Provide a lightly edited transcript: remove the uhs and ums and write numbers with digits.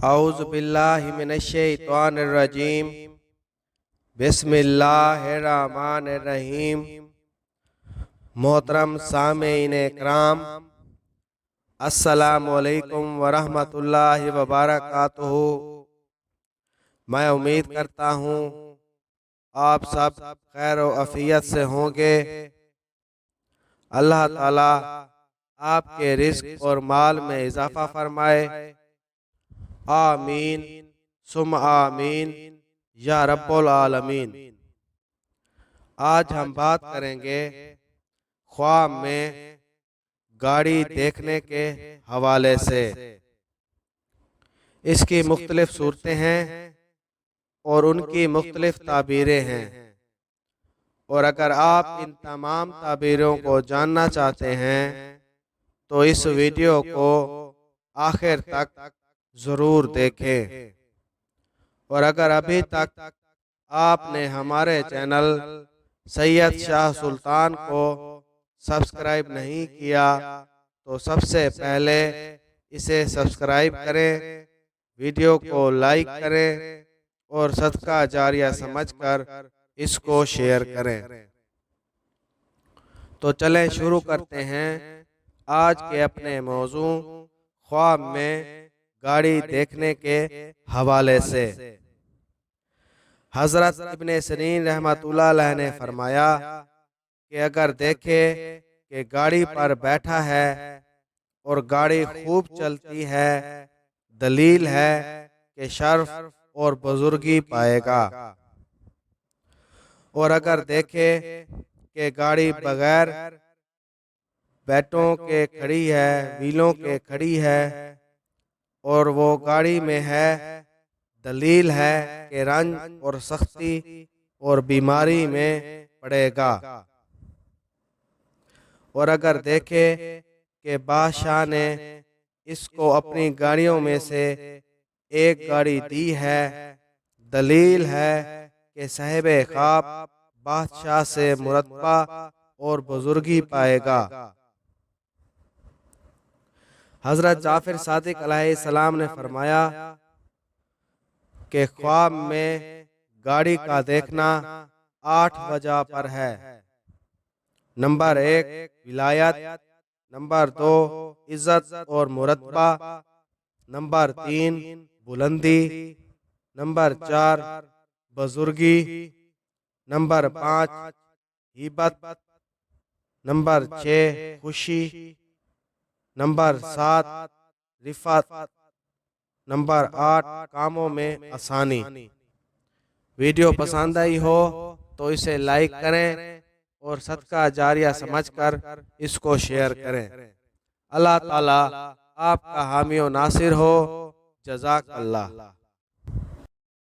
اعوذ باللہ من الشیطان الرجیم بسم اللہ الرحمن الرحیم۔ محترم سامعین اکرام، السلام علیکم ورحمۃ اللہ وبرکاتہ۔ میں امید کرتا ہوں آپ سب خیر و عافیت سے ہوں گے۔ اللہ تعالیٰ آپ کے رزق اور مال میں اضافہ فرمائے، آمین ثم آمین یا رب العالمین۔ آج ہم بات کریں گے خواب میں گاڑی دیکھنے کے حوالے سے۔ اس کی مختلف صورتیں ہیں اور ان کی مختلف تعبیریں ہیں، اور اگر آپ ان تمام تعبیروں کو جاننا چاہتے ہیں تو اس ویڈیو کو آخر تک ضرور دیکھیں، اور اگر ابھی تک آپ نے ہمارے چینل سید شاہ سلطان کو سبسکرائب نہیں کیا تو سب سے پہلے اسے سبسکرائب کریں، ویڈیو کو لائک کریں اور صدقہ جاریہ سمجھ کر اس کو شیئر کریں۔ تو چلیں شروع کرتے ہیں آج کے اپنے موضوع خواب میں گاڑی دیکھنے کے حوالے سے۔ حضرت ابن سیرین رحمۃ اللہ علیہ نے فرمایا کہ اگر دیکھے کہ گاڑی پر بیٹھا ہے اور گاڑی خوب چلتی ہے، دلیل ہے کہ شرف اور بزرگی پائے گا، اور اگر دیکھے کہ گاڑی بغیر بیٹوں کے کھڑی ہے، ویلوں کے کھڑی ہے اور وہ گاڑی میں ہے، دلیل ہے کہ رنج اور سختی اور بیماری میں پڑے گا۔ اور اگر دیکھے کہ بادشاہ نے اس کو اپنی گاڑیوں میں سے ایک گاڑی دی ہے، دلیل ہے کہ صاحب خواب بادشاہ سے مرتبہ اور بزرگی پائے گا۔ حضرت جعفر صادق علیہ السلام نے فرمایا کہ خواب میں گاڑی کا دیکھنا 8 وجہ پر ہے۔ نمبر 1 ولایت، نمبر 2 عزت اور مرتبہ، نمبر 3 بلندی، نمبر 4 بزرگی، نمبر 5 ہیبت، نمبر 6 خوشی، نمبر 7 رفعت، نمبر 8 کاموں میں آسانی۔ ویڈیو پسند آئی ہو تو اسے لائک کریں اور صدقہ جاریہ سمجھ کر اس کو شیئر کریں۔ اللہ تعالیٰ آپ کا حامی و ناصر ہو۔ جزاک اللہ۔